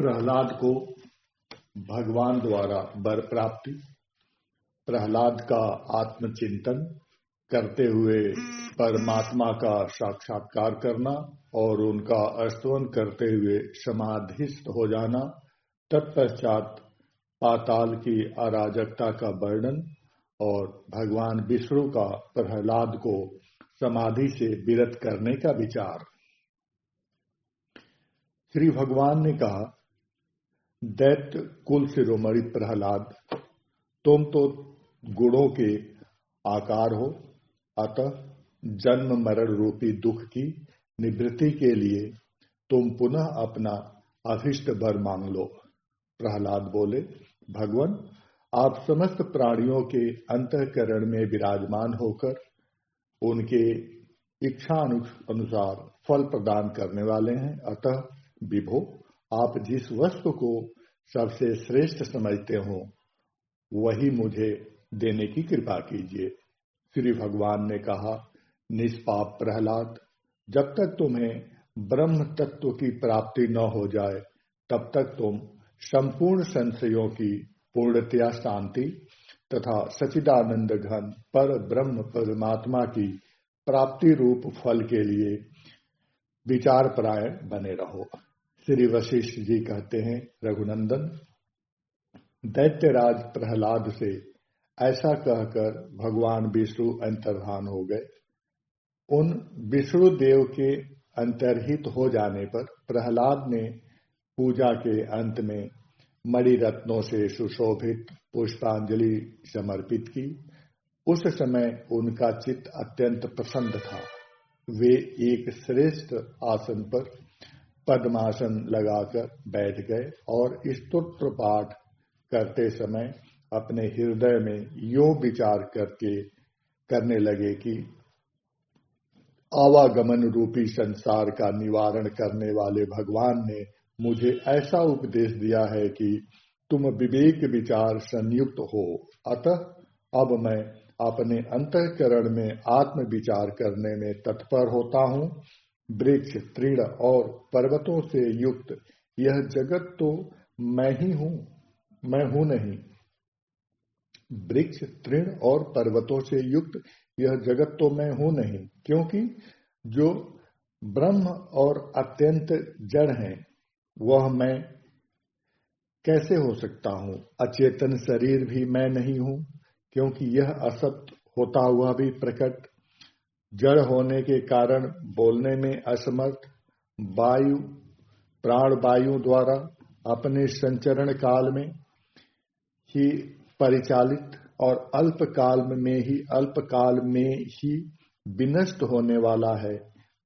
प्रहलाद को भगवान द्वारा वर प्राप्ति। प्रहलाद का आत्मचिंतन करते हुए परमात्मा का साक्षात्कार करना और उनका स्तवन करते हुए समाधिस्थ हो जाना। तत्पश्चात पाताल की अराजकता का वर्णन और भगवान विष्णु का प्रहलाद को समाधि से विरत करने का विचार। श्री भगवान ने कहा, दैत्य कुल शिरोमणि प्रहलाद, तुम तो गुणों के आकार हो, अतः जन्म मरण रूपी दुख की निवृत्ति के लिए तुम पुनः अपना अभिष्ट वर मांग लो। प्रहलाद बोले, भगवान, आप समस्त प्राणियों के अंतःकरण में विराजमान होकर उनके इच्छा अनुसार फल प्रदान करने वाले हैं। अतः विभो, आप जिस वस्तु को सबसे श्रेष्ठ समझते हो वही मुझे देने की कृपा कीजिए। श्री भगवान ने कहा, निष्पाप प्रहलाद, जब तक तुम्हें ब्रह्म तत्व की प्राप्ति न हो जाए तब तक तुम संपूर्ण संशयों की पूर्णतया शांति तथा सच्चिदानंद घन पर ब्रह्म परमात्मा की प्राप्ति रूप फल के लिए विचार परायण बने रहो। श्री वशिष्ठ जी कहते हैं, रघुनंदन, दैत्यराज प्रहलाद से ऐसा कहकर भगवान विष्णु अंतर्धान हो गए। उन विष्णु देव के अंतर्हित हो जाने पर प्रहलाद ने पूजा के अंत में मणिरत्नों से सुशोभित पुष्पांजलि समर्पित की। उस समय उनका चित्त अत्यंत प्रसन्न था। वे एक श्रेष्ठ आसन पर पद्मासन लगाकर बैठ गए और स्तोत्र पाठ करते समय अपने हृदय में यो विचार करने लगे कि आवागमन रूपी संसार का निवारण करने वाले भगवान ने मुझे ऐसा उपदेश दिया है कि तुम विवेक विचार संयुक्त हो। अतः अब मैं अपने अंतःकरण में आत्म विचार करने में तत्पर होता हूँ। वृक्ष, तृण और पर्वतों से युक्त यह जगत तो मैं ही हूँ, मैं हूँ नहीं। वृक्ष, तृण और पर्वतों से युक्त यह जगत तो मैं हूँ नहीं, क्योंकि जो ब्रह्म और अत्यंत जड़ है वह मैं कैसे हो सकता हूँ। अचेतन शरीर भी मैं नहीं हूँ, क्योंकि यह असत होता हुआ भी प्रकट, जड़ होने के कारण बोलने में असमर्थ, वायु प्राण वायु द्वारा अपने संचरण काल में ही परिचालित और अल्प काल में ही विनष्ट होने वाला है।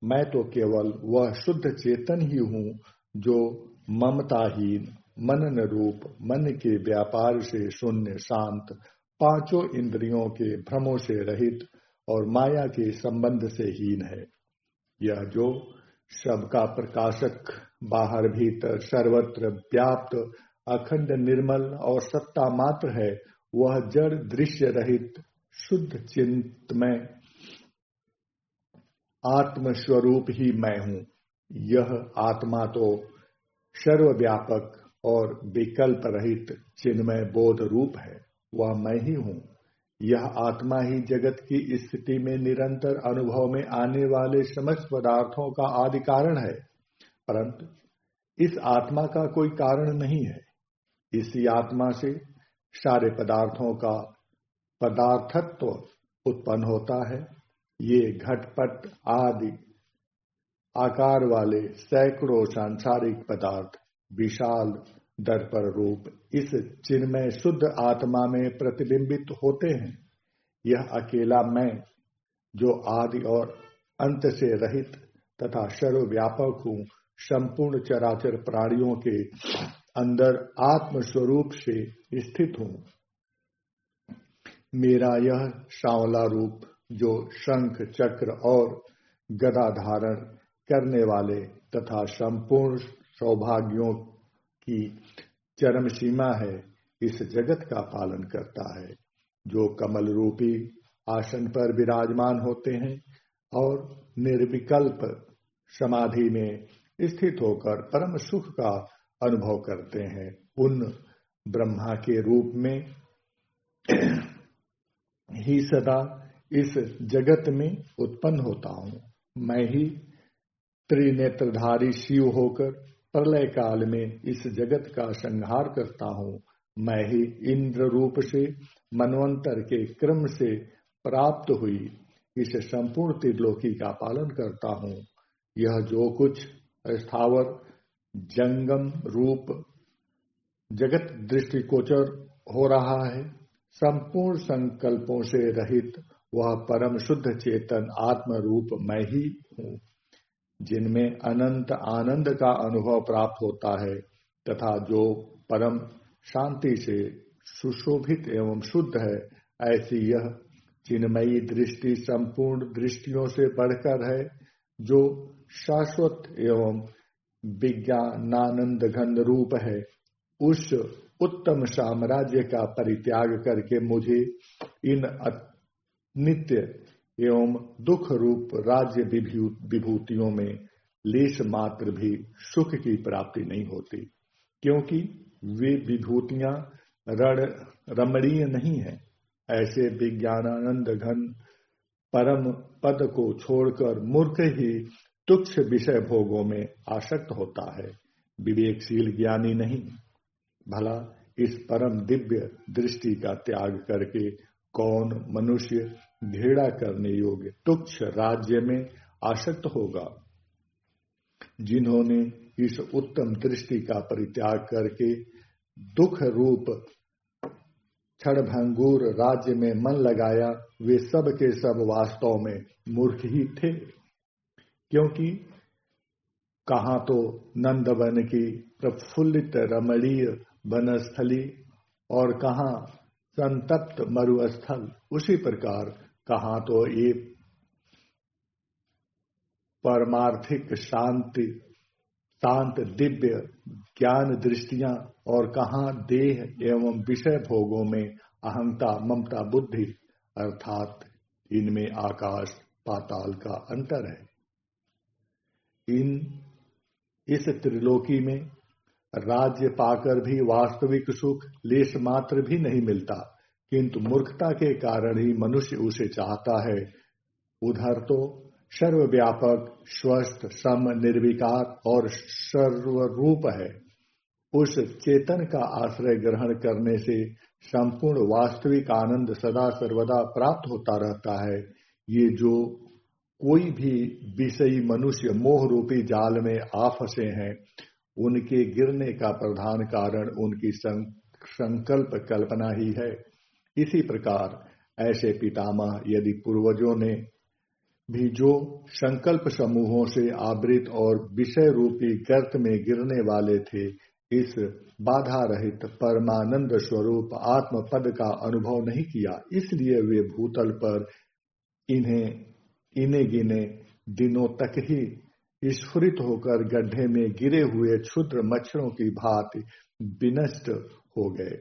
मैं तो केवल वह शुद्ध चेतन ही हूँ जो ममताहीन, मनन रूप, मन के व्यापार से शून्य, शांत, पांचों इंद्रियों के भ्रमों से रहित और माया के संबंध से हीन है। यह जो सबका प्रकाशक, बाहर भीतर सर्वत्र व्याप्त, अखंड, निर्मल और सत्ता मात्र है, वह जड़ दृश्य रहित शुद्ध चिन्मय आत्म स्वरूप ही मैं हूँ। यह आत्मा तो सर्वव्यापक और विकल्प रहित चिन्मय बोध रूप है, वह मैं ही हूँ। यह आत्मा ही जगत की स्थिति में निरंतर अनुभव में आने वाले समस्त पदार्थों का आदि कारण है, परंतु इस आत्मा का कोई कारण नहीं है। इसी आत्मा से सारे पदार्थों का पदार्थत्व उत्पन्न होता है। ये घटपट आदि आकार वाले सैकड़ों सांसारिक पदार्थ विशाल दर्पण रूप इस चिन्मय शुद्ध आत्मा में प्रतिबिंबित होते हैं। यह अकेला मैं, जो आदि और अंत से रहित तथा सर्वव्यापक हूँ, संपूर्ण चराचर प्राणियों के अंदर आत्म स्वरूप से स्थित हूँ। मेरा यह सांवला रूप, जो शंख, चक्र और गदा धारण करने वाले तथा संपूर्ण सौभाग्यों की चरम सीमा है, इस जगत का पालन करता है। जो कमल रूपी आसन पर विराजमान होते हैं और निर्विकल्प समाधि में स्थित होकर परम सुख का अनुभव करते हैं, उन ब्रह्मा के रूप में ही सदा इस जगत में उत्पन्न होता हूँ। मैं ही त्रिनेत्रधारी शिव होकर प्रलय काल में इस जगत का संहार करता हूँ। मैं ही इंद्र रूप से मनवंतर के क्रम से प्राप्त हुई इस संपूर्ण त्रिलोकी का पालन करता हूँ। यह जो कुछ स्थावर जंगम रूप जगत दृष्टिगोचर हो रहा है, संपूर्ण संकल्पों से रहित वह परम शुद्ध चेतन आत्म रूप मैं ही हूँ, जिनमें अनंत आनंद का अनुभव प्राप्त होता है तथा जो परम शांति से सुशोभित एवं शुद्ध है। ऐसी यह चिन्मयी दृष्टि संपूर्ण दृष्टियों से बढ़कर है, जो शाश्वत एवं विज्ञानानंद घन रूप है। उस उत्तम साम्राज्य का परित्याग करके मुझे इन नित्य एवं दुख रूप राज्य विभूतियों में लेश मात्र भी सुख की प्राप्ति नहीं होती, क्योंकि वे विभूतियां रमणीय नहीं है। ऐसे विज्ञानानंद घन परम पद को छोड़कर मूर्ख ही तुच्छ विषय भोगों में आसक्त होता है, विवेकशील ज्ञानी नहीं। भला इस परम दिव्य दृष्टि का त्याग करके कौन मनुष्य घृणा करने योग्य तुच्छ राज्य में आसक्त होगा? जिन्होंने इस उत्तम दृष्टि का परित्याग करके दुख रूप क्षणभंगुर राज्य में मन लगाया, वे सब के सब वास्तव में मूर्ख ही थे, क्योंकि कहाँ तो नंदवन की प्रफुल्लित रमणीय वनस्थली और कहाँ संतप्त मरुस्थल। उसी प्रकार कहाँ तो ये परमार्थिक शांत दिव्य ज्ञान दृष्टियां और कहाँ देह एवं विषय भोगों में अहंता ममता बुद्धि, अर्थात इनमें आकाश पाताल का अंतर है। इस त्रिलोकी में राज्य पाकर भी वास्तविक सुख लेश मात्र भी नहीं मिलता, किंतु मूर्खता के कारण ही मनुष्य उसे चाहता है। उधर तो सर्वव्यापक स्वस्थ सम निर्विकार और सर्वरूप है। उस चेतन का आश्रय ग्रहण करने से संपूर्ण वास्तविक आनंद सदा सर्वदा प्राप्त होता रहता है। ये जो कोई भी विषयी मनुष्य मोह रूपी जाल में आ फंसे हैं, उनके गिरने का प्रधान कारण उनकी संकल्प कल्पना ही है। इसी प्रकार ऐसे पितामह यदि पूर्वजों ने भी जो संकल्प समूहों से आवृत और विषय रूपी गर्त में गिरने वाले थे, इस बाधा रहित परमानंद स्वरूप आत्म पद का अनुभव नहीं किया, इसलिए वे भूतल पर इन्हें गिने दिनों तक ही स्फुरित होकर गड्ढे में गिरे हुए क्षुद्र मच्छरों की भांति विनष्ट हो गए।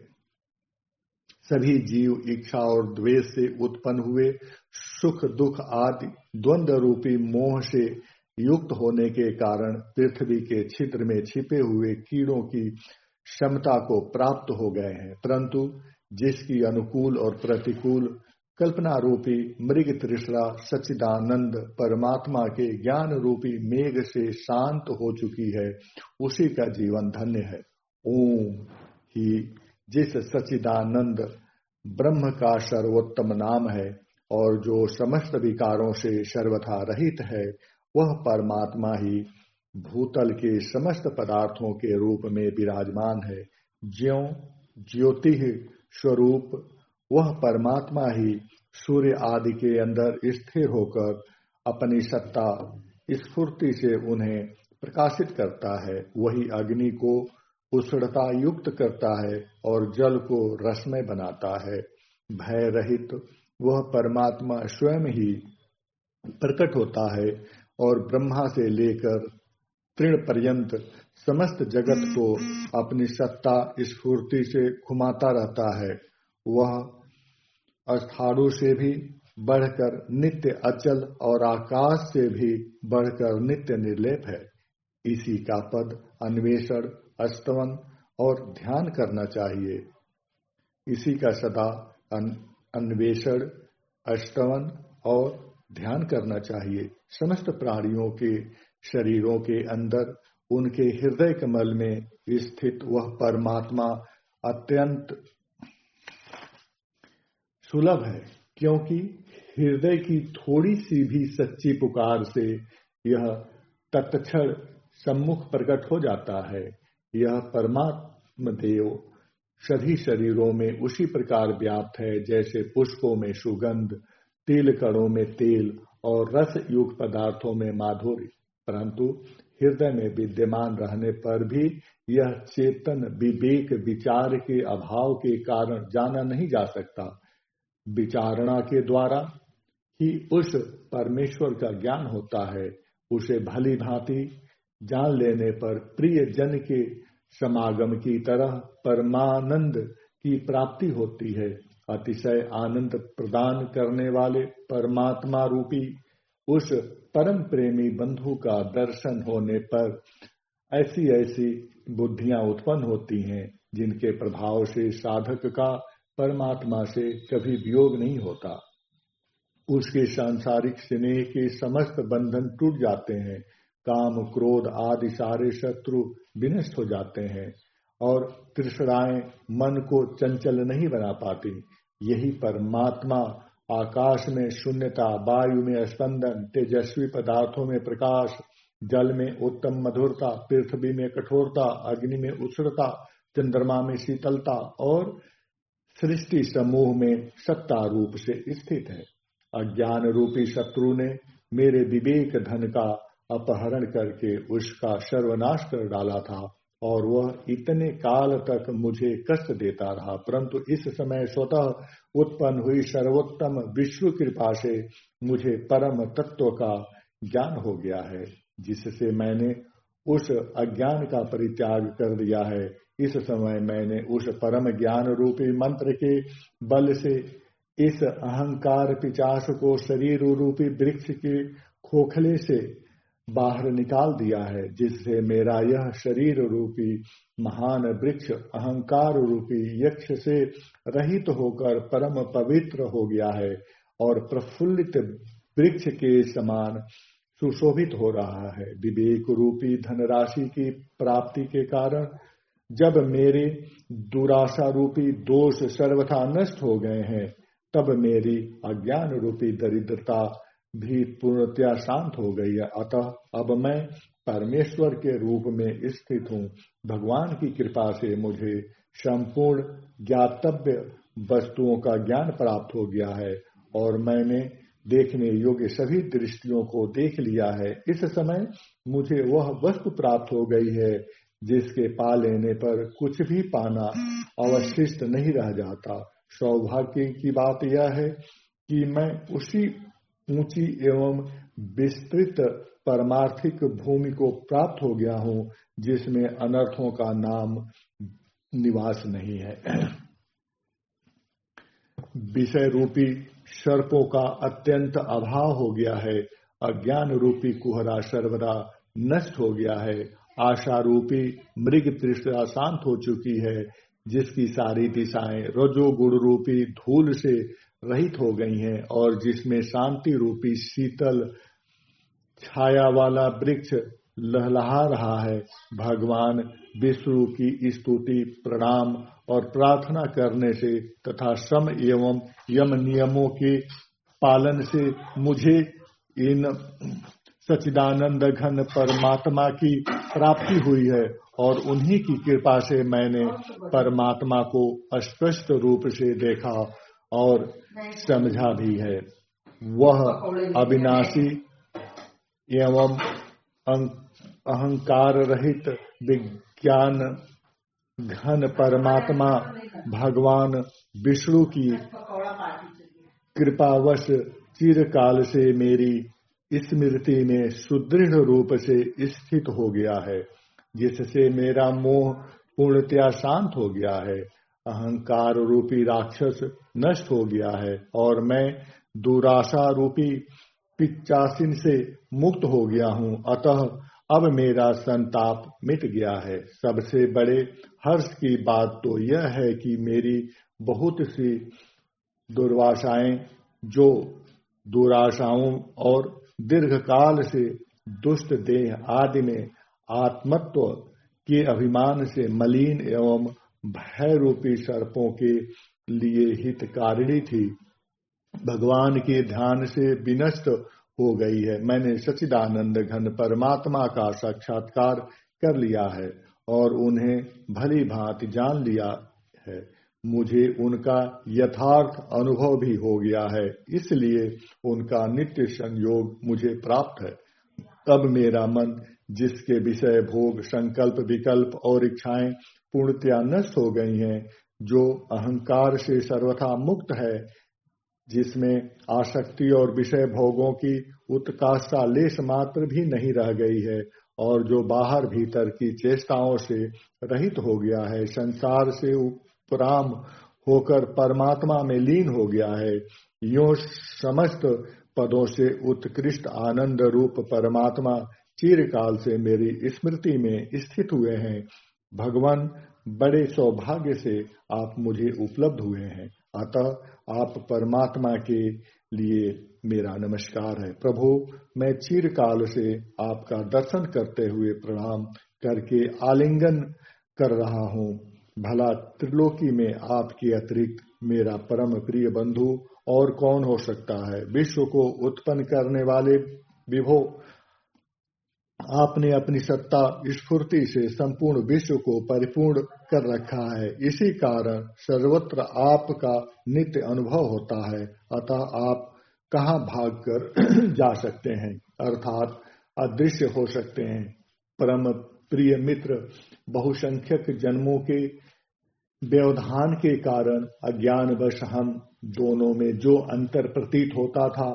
सभी जीव इच्छा और द्वेष से उत्पन्न हुए सुख दुख आदि द्वंद्व रूपी मोह से युक्त होने के कारण पृथ्वी के छिद्र में छिपे हुए कीड़ों की क्षमता को प्राप्त हो गए हैं, परंतु जिसकी अनुकूल और प्रतिकूल कल्पना रूपी मृग तृष्णा सच्चिदानंद परमात्मा के ज्ञान रूपी मेघ से शांत हो चुकी है, उसी का जीवन धन्य है। ओम ही जिस सच्चिदानंद ब्रह्म का सर्वोत्तम नाम है और जो समस्त विकारों से सर्वथा रहित है, वह परमात्मा ही भूतल के समस्त पदार्थों के रूप में विराजमान है। ज्यों ज्योति स्वरूप वह परमात्मा ही सूर्य आदि के अंदर स्थिर होकर अपनी सत्ता स्फूर्ति से उन्हें प्रकाशित करता है। वही अग्नि को उष्णता युक्त करता है और जल को रसमय बनाता है। भय रहित वह परमात्मा स्वयं ही प्रकट होता है और ब्रह्मा से लेकर तृण पर्यंत समस्त जगत को अपनी सत्ता स्फूर्ति से घुमाता रहता है। वह अस्थाणु से भी बढ़कर नित्य अचल और आकाश से भी बढ़कर नित्य निर्लेप है। इसी का पद अन्वेषण स्तवन और ध्यान करना चाहिए। इसी का सदा अन्वेषण, स्तवन और ध्यान करना चाहिए। समस्त प्राणियों के शरीरों के अंदर उनके हृदय कमल में स्थित वह परमात्मा अत्यंत सुलभ है, क्योंकि हृदय की थोड़ी सी भी सच्ची पुकार से यह तत्क्षण सम्मुख प्रकट हो जाता है। यह परमात्मा देव सभी शरीरों में उसी प्रकार व्याप्त है जैसे पुष्पों में सुगंध, तिल कणों में तेल और रस युक्त पदार्थों में माधुर्य। परंतु हृदय में विद्यमान रहने पर भी यह चेतन विवेक विचार के अभाव के कारण जाना नहीं जा सकता। विचारणा के द्वारा ही उस परमेश्वर का ज्ञान होता है। उसे भली भांति जान लेने पर प्रिय जन के समागम की तरह परमानंद की प्राप्ति होती है। अतिशय आनंद प्रदान करने वाले परमात्मा रूपी उस परम प्रेमी बंधु का दर्शन होने पर ऐसी ऐसी बुद्धियां उत्पन्न होती हैं जिनके प्रभाव से साधक का परमात्मा से कभी वियोग नहीं होता। उसके सांसारिक स्नेह के समस्त बंधन टूट जाते हैं। काम, क्रोध आदि सारे शत्रु विनष्ट हो जाते हैं और तृष्णाएं मन को चंचल नहीं बना पाती। यही परमात्मा आकाश में शून्यता, वायु में स्पंदन, तेजस्वी पदार्थों में प्रकाश, जल में उत्तम मधुरता, पृथ्वी में कठोरता, अग्नि में उष्णता, चंद्रमा में शीतलता और सृष्टि समूह में सत्ता रूप से स्थित है। अज्ञान रूपी शत्रु ने मेरे विवेक धन का अपहरण करके उसका सर्वनाश कर डाला था और वह इतने काल तक मुझे कष्ट देता रहा, परंतु इस समय स्वतः उत्पन्न हुई सर्वोत्तम विष्णु कृपा से मुझे परम तत्व का ज्ञान हो गया है, जिससे मैंने उस अज्ञान का परित्याग कर दिया है। इस समय मैंने उस परम ज्ञान रूपी मंत्र के बल से इस अहंकार पिशाच को शरीर रूपी वृक्ष के खोखले से बाहर निकाल दिया है, जिससे मेरा यह शरीर रूपी महान वृक्ष अहंकार रूपी यक्ष से रहित होकर परम पवित्र हो गया है और प्रफुल्लित वृक्ष के समान सुशोभित हो रहा है। विवेक रूपी धनराशि की प्राप्ति के कारण जब मेरे दुराशा रूपी दोष सर्वथा नष्ट हो गए हैं, तब मेरी अज्ञान रूपी दरिद्रता भी पूर्णतया शांत हो गई है। अतः अब मैं परमेश्वर के रूप में स्थित हूँ। भगवान की कृपा से मुझे संपूर्ण ज्ञातव्य वस्तुओं का ज्ञान प्राप्त हो गया है और मैंने देखने योग्य सभी दृष्टियों को देख लिया है। इस समय मुझे वह वस्तु प्राप्त हो गई है जिसके पा लेने पर कुछ भी पाना अवशिष्ट नहीं रह जाता। सौभाग्य की बात यह है कि मैं उसी ऊंची एवं विस्तृत परमार्थिक भूमि को प्राप्त हो गया हूँ जिसमें अनर्थों का नाम निवास नहीं है। विषय रूपी सर्पों का अत्यंत अभाव हो गया है। अज्ञान रूपी कुहरा सर्वदा नष्ट हो गया है। आशा रूपी मृग तृष्णा शांत हो चुकी है, जिसकी सारी दिशाएं रजोगुण रूपी धूल से रहित हो गई हैं और जिसमें शांति रूपी शीतल छाया वाला वृक्ष लहलहा रहा है। भगवान विष्णु की स्तुति, प्रणाम और प्रार्थना करने से तथा सम एवं यम नियमों के पालन से मुझे इन सच्चिदानंद घन परमात्मा की प्राप्ति हुई है और उन्हीं की कृपा से मैंने परमात्मा को स्पष्ट रूप से देखा और समझा भी है। वह अविनाशी एवं अहंकार रहित विज्ञान घन परमात्मा भगवान विष्णु की कृपावश चिरकाल से मेरी स्मृति में सुदृढ़ रूप से स्थित हो गया है, जिससे मेरा मोह पूर्णतया शांत हो गया है। अहंकार रूपी राक्षस नष्ट हो गया है और मैं दुराशा रूपी पिचासिन से मुक्त हो गया हूँ। अतः अब मेरा संताप मिट गया है। सबसे बड़े हर्ष की बात तो यह है कि मेरी बहुत सी दुर्वासाएं, जो दुराशाओं और दीर्घकाल से दुष्ट देह आदि में आत्मत्व के अभिमान से मलिन एवं भय रूपी सर्पों के लिए हितकारिणी थी, भगवान के ध्यान से विनष्ट हो गई है। मैंने सच्चिदानंद घन परमात्मा का साक्षात्कार कर लिया है और उन्हें भली भांति जान लिया है। मुझे उनका यथार्थ अनुभव भी हो गया है, इसलिए उनका नित्य संयोग मुझे प्राप्त है। अब मेरा मन, जिसके विषय भोग, संकल्प, विकल्प और इच्छाएं पूर्णतया नष्ट हो गई हैं, जो अहंकार से सर्वथा मुक्त है, जिसमें आसक्ति और विषय भोगों की उत्काष्ठा लेश मात्र भी नहीं रह गई है और जो बाहर भीतर की चेष्टाओं से रहित हो गया है, संसार से उपराम होकर परमात्मा में लीन हो गया है, यों समस्त पदों से उत्कृष्ट आनंद रूप परमात्मा चिरकाल से मेरी स्मृति में स्थित हुए हैं। भगवान, बड़े सौभाग्य से आप मुझे उपलब्ध हुए हैं, अतः आप परमात्मा के लिए मेरा नमस्कार है। प्रभु, मैं चिरकाल से आपका दर्शन करते हुए प्रणाम करके आलिंगन कर रहा हूँ। भला त्रिलोकी में आपके अतिरिक्त मेरा परम प्रिय बंधु और कौन हो सकता है। विश्व को उत्पन्न करने वाले विभो, आपने अपनी सत्ता स्फूर्ति से संपूर्ण विश्व को परिपूर्ण कर रखा है, इसी कारण सर्वत्र आपका नित्य अनुभव होता है। अतः आप कहाँ भागकर जा सकते हैं, अर्थात अदृश्य हो सकते हैं। परम प्रिय मित्र, बहुसंख्यक जन्मों के व्यवधान के कारण अज्ञानवश हम दोनों में जो अंतर प्रतीत होता था,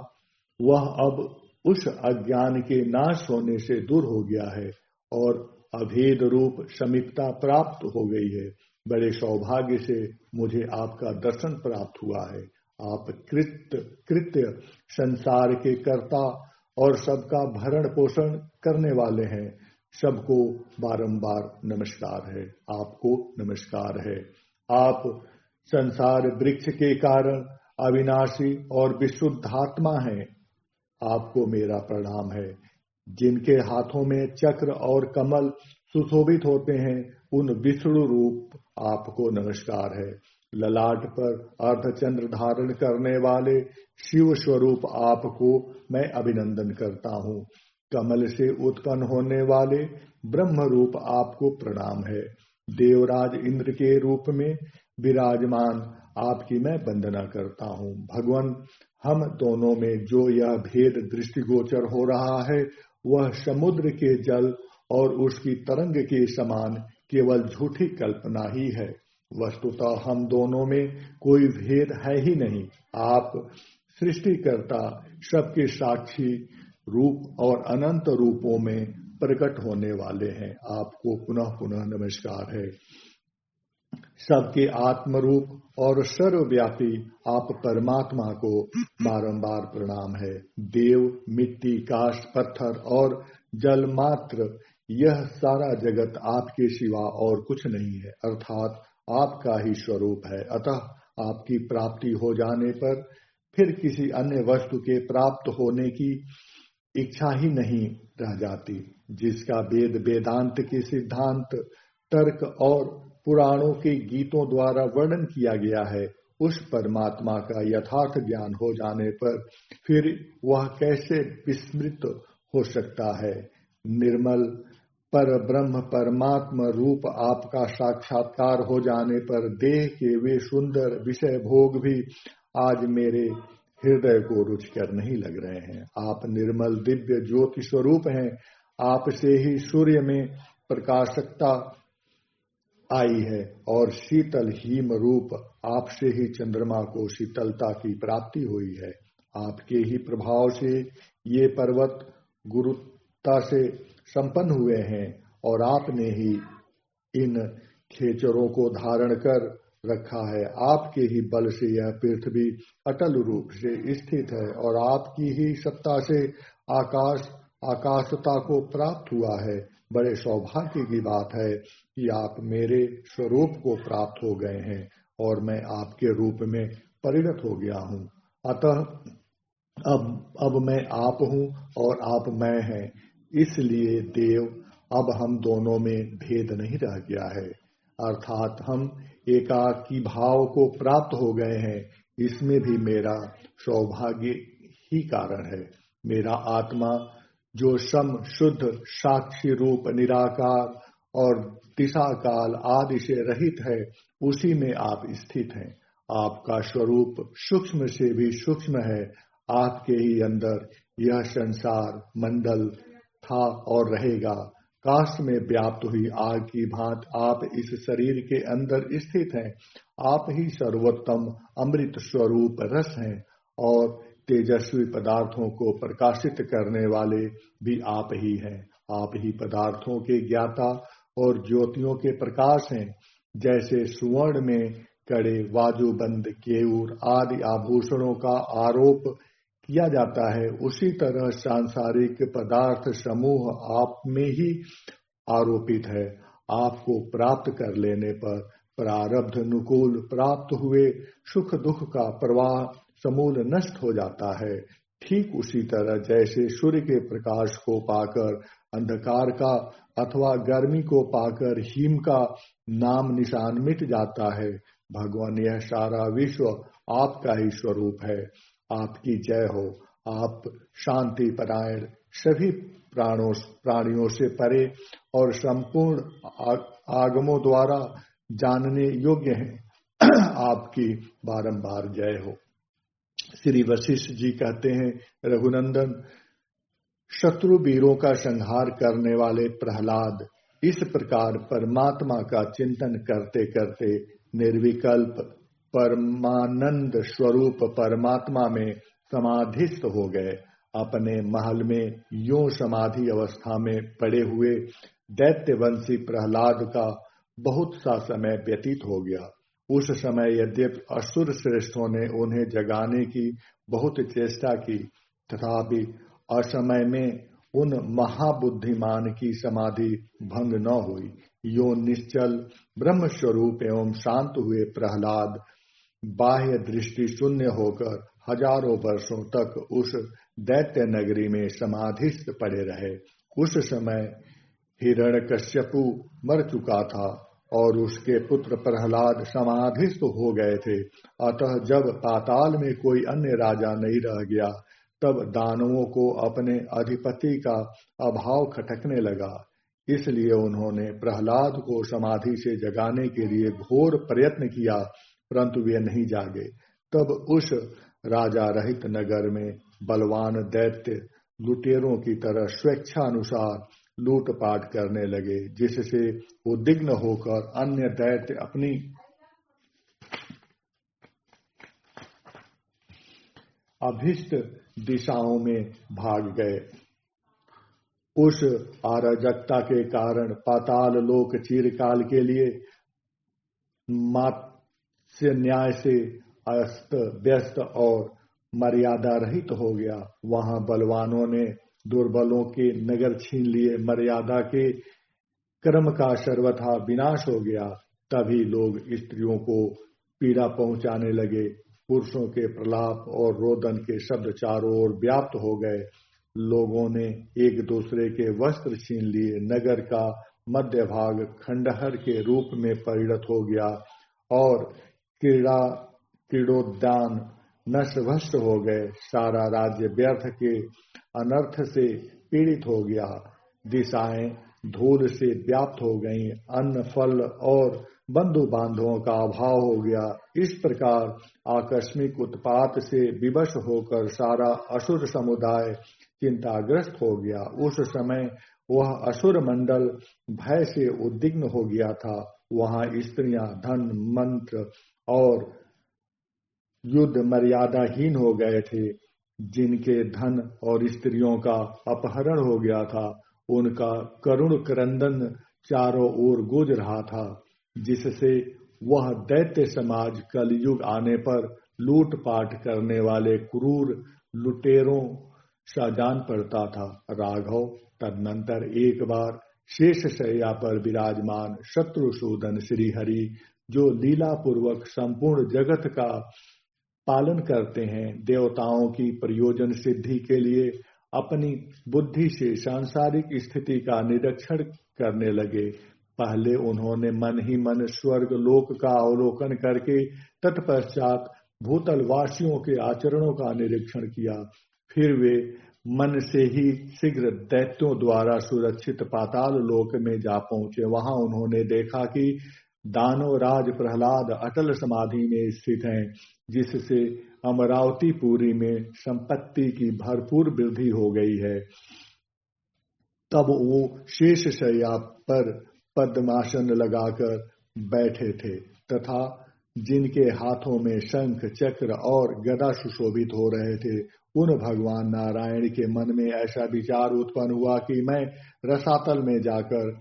वह अब उस अज्ञान के नाश होने से दूर हो गया है और अभेद रूप समीपता प्राप्त हो गई है। बड़े सौभाग्य से मुझे आपका दर्शन प्राप्त हुआ है। आप कृत्य संसार के कर्ता और सबका भरण पोषण करने वाले हैं। सबको बारंबार नमस्कार है। आपको नमस्कार है। आप संसार वृक्ष के कारण अविनाशी और विशुद्धात्मा हैं। आपको मेरा प्रणाम है। जिनके हाथों में चक्र और कमल सुशोभित होते हैं, उन विष्णु रूप आपको नमस्कार है। ललाट पर अर्धचंद्र धारण करने वाले शिव स्वरूप आपको मैं अभिनंदन करता हूँ। कमल से उत्पन्न होने वाले ब्रह्म रूप आपको प्रणाम है। देवराज इंद्र के रूप में विराजमान आपकी मैं वंदना करता हूँ। भगवान, हम दोनों में जो यह भेद दृष्टिगोचर हो रहा है, वह समुद्र के जल और उसकी तरंग के समान केवल झूठी कल्पना ही है। वस्तुतः हम दोनों में कोई भेद है ही नहीं। आप सृष्टिकर्ता, सबके साक्षी रूप और अनंत रूपों में प्रकट होने वाले हैं। आपको पुनः पुनः नमस्कार है। सबके आत्मरूप और सर्वव्यापी आप परमात्मा को बारंबार प्रणाम है। देव, मिट्टी, काष्ठ, पत्थर और जल मात्र, यह सारा जगत आपके सिवा और कुछ नहीं है, अर्थात आपका ही स्वरूप है। अतः आपकी प्राप्ति हो जाने पर फिर किसी अन्य वस्तु के प्राप्त होने की इच्छा ही नहीं रह जाती। जिसका वेद वेदांत के सिद्धांत, तर्क और पुराणों के गीतों द्वारा वर्णन किया गया है, उस परमात्मा का यथार्थ ज्ञान हो जाने पर फिर वह कैसे विस्मृत हो सकता है। निर्मल पर ब्रह्म परमात्मा रूप आपका साक्षात्कार हो जाने पर देह के वे सुंदर विषय भोग भी आज मेरे हृदय को रुचकर नहीं लग रहे हैं। आप निर्मल दिव्य ज्योति स्वरूप हैं। आपसे ही सूर्य में प्रकाशकता आई है और शीतल हिम रूप आपसे ही चंद्रमा को शीतलता की प्राप्ति हुई है। आपके ही प्रभाव से ये पर्वत गुरुता से संपन्न हुए हैं और आपने ही इन खेचरों को धारण कर रखा है। आपके ही बल से यह पृथ्वी अटल रूप से स्थित है और आपकी ही सत्ता से आकाश आकाशता को प्राप्त हुआ है। बड़े सौभाग्य की बात है कि आप मेरे स्वरूप को प्राप्त हो गए हैं और मैं आपके रूप में परिणत हो गया हूँ। अतः अब मैं आप हूँ और आप मैं हैं। इसलिए देव, अब हम दोनों में भेद नहीं रह गया है, अर्थात हम एकाकी भाव को प्राप्त हो गए हैं। इसमें भी मेरा सौभाग्य ही कारण है। मेरा आत्मा जो सम शुद्ध साक्षी रूप निराकार और दिशा काल आदि से रहित है, उसी में आप स्थित हैं। आपका स्वरूप सूक्ष्म से भी सूक्ष्म है। आपके ही अंदर यह संसार मंडल था और रहेगा। काश में व्याप्त हुई आग की भांति आप इस शरीर के अंदर स्थित हैं। आप ही सर्वोत्तम अमृत स्वरूप रस हैं और तेजस्वी पदार्थों को प्रकाशित करने वाले भी आप ही हैं। आप ही पदार्थों के ज्ञाता और ज्योतियों के प्रकाश हैं। जैसे सुवर्ण में कड़े, बाजूबंद, केयूर आदि आभूषणों का आरोप किया जाता है, उसी तरह सांसारिक पदार्थ समूह आप में ही आरोपित है। आपको प्राप्त कर लेने पर प्रारब्ध अनुकूल प्राप्त हुए सुख दुख का प्रवाह समूल नष्ट हो जाता है। ठीक उसी तरह जैसे सूर्य के प्रकाश को पाकर अंधकार का अथवा गर्मी को पाकर हिम का नाम निशान मिट जाता है, भगवान यह सारा विश्व आपका ही स्वरूप है। आपकी जय हो। आप शांति परायण, सभी प्राणियों से परे और संपूर्ण आगमों द्वारा जानने योग्य हैं। आपकी बारंबार जय हो। श्री वशिष्ठ जी कहते हैं, रघुनंदन, शत्रु वीरों का संहार करने वाले प्रहलाद इस प्रकार परमात्मा का चिंतन करते करते निर्विकल्प परमानंद स्वरूप परमात्मा में समाधिस्थ हो गए। अपने महल में यूं समाधि अवस्था में पड़े हुए दैत्यवंशी प्रहलाद का बहुत सा समय व्यतीत हो गया। उस समय यद्यपि असुर श्रेष्ठों ने उन्हें जगाने की बहुत चेष्टा की, तथापि असमय में उन महाबुद्धिमान की समाधि भंग न हुई। यो निश्चल ब्रह्म स्वरूप एवं शांत हुए प्रहलाद बाह्य दृष्टि शून्य होकर हजारों वर्षों तक उस दैत्य नगरी में समाधिस्थ पड़े रहे। उस समय हिरण्यकश्यपु मर चुका था और उसके पुत्र प्रहलाद समाधिस्थ हो गए थे। अतः जब पाताल में कोई अन्य राजा नहीं रह गया, तब दानवों को अपने अधिपति का अभाव खटकने लगा। इसलिए उन्होंने प्रहलाद को समाधि से जगाने के लिए घोर प्रयत्न किया, परंतु वे नहीं जागे। तब उस राजा रहित नगर में बलवान दैत्य लुटेरों की तरह स्वेच्छानुसार लूटपाट करने लगे, जिससे उद्विग्न होकर अन्य दैत्य अपनी अभिष्ट दिशाओं में भाग गए। उस अराजकता के कारण पाताल लोक चिरकाल के लिए मात्स्य न्याय से अस्त व्यस्त और मर्यादा रहित हो गया। वहां बलवानों ने दुर्बलों के नगर छीन लिए। मर्यादा के क्रम का सर्वथा विनाश हो गया। तभी लोग स्त्रियों को पीड़ा पहुंचाने लगे। पुरुषों के प्रलाप और रोदन के शब्द चारों ओर व्याप्त हो गए। लोगों ने एक दूसरे के वस्त्र छीन लिए। नगर का मध्य भाग खंडहर के रूप में परिणत हो गया और क्रीड़ोद्यान नष्ट हो गए। सारा राज्य व्यर्थ के अनर्थ से पीड़ित हो गया। दिशाएं धूल से व्याप्त हो गईं। अन्न, फल और बंधु बांधवों का अभाव हो गया। इस प्रकार आकस्मिक उत्पात से विवश होकर सारा असुर समुदाय चिंताग्रस्त हो गया। उस समय वह असुर मंडल भय से उद्विग्न हो गया था। वहां स्त्रियां, धन, मंत्र और युद्ध मर्यादाहीन हो गए थे। जिनके धन और स्त्रियों का अपहरण हो गया था, उनका करुण क्रंदन चारों ओर गूंज रहा था, जिससे वह दैत्य समाज कलयुग आने पर लूटपाट करने वाले क्रूर लुटेरों सा जान पड़ता था। राघव तदनंतर एक बार शेष शैया पर विराजमान शत्रुसूदन श्रीहरि, जो लीला पूर्वक संपूर्ण जगत का पालन करते हैं, देवताओं की प्रयोजन सिद्धि के लिए अपनी बुद्धि से सांसारिक स्थिति का निरीक्षण करने लगे। पहले उन्होंने मन ही मन स्वर्ग लोक का अवलोकन करके तत्पश्चात भूतल वासियों के आचरणों का निरीक्षण किया। फिर वे मन से ही शीघ्र दैत्यों द्वारा सुरक्षित पाताल लोक में जा पहुंचे। वहां उन्होंने देखा कि दानव राज प्रहलाद अटल समाधि में स्थित हैं, जिससे अमरावतीपुरी में संपत्ति की भरपूर वृद्धि हो गई है। तब वो शेष शैया पर पद्मासन लगाकर बैठे थे तथा जिनके हाथों में शंख चक्र और गदा सुशोभित हो रहे थे, उन भगवान नारायण के मन में ऐसा विचार उत्पन्न हुआ कि मैं रसातल में जाकर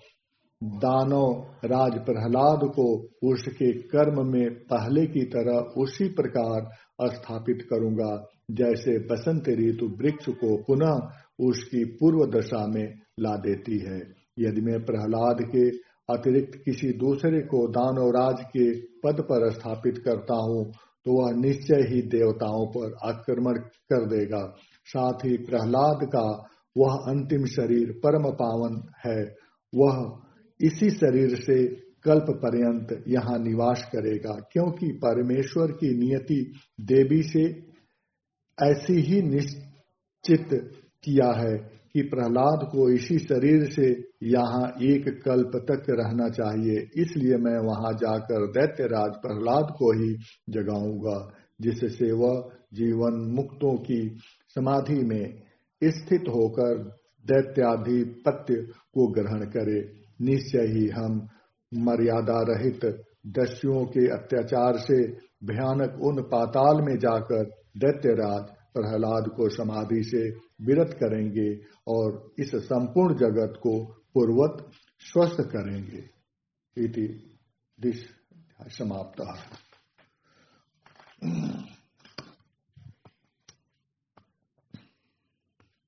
दानव राज प्रहलाद को उसके कर्म में पहले की तरह उसी प्रकार स्थापित करूंगा, जैसे बसंत ऋतु वृक्ष को पुनः उसकी पूर्व दशा में ला देती है। यदि मैं प्रहलाद के अतिरिक्त किसी दूसरे को दानवराज के पद पर स्थापित करता हूँ, तो वह निश्चय ही देवताओं पर आक्रमण कर देगा। साथ ही प्रहलाद का वह अंतिम शरीर परम पावन है। वह इसी शरीर से कल्प पर्यंत यहाँ निवास करेगा, क्योंकि परमेश्वर की नियति देवी से ऐसी ही निश्चित किया है कि प्रहलाद को इसी शरीर से यहाँ एक कल्प तक रहना चाहिए। इसलिए मैं वहां जाकर दैत्यराज प्रहलाद को ही जगाऊंगा, जिससे वह जीवन मुक्तों की समाधि में स्थित होकर दैत्याधिपत्य को ग्रहण करे। निश्चय ही हम मर्यादा रहित दस्युओं के अत्याचार से भयानक उन पाताल में जाकर दैत्यराज प्रहलाद को समाधि से विरत करेंगे और इस संपूर्ण जगत को पूर्वत स्वस्थ करेंगे। इति दिस समाप्त।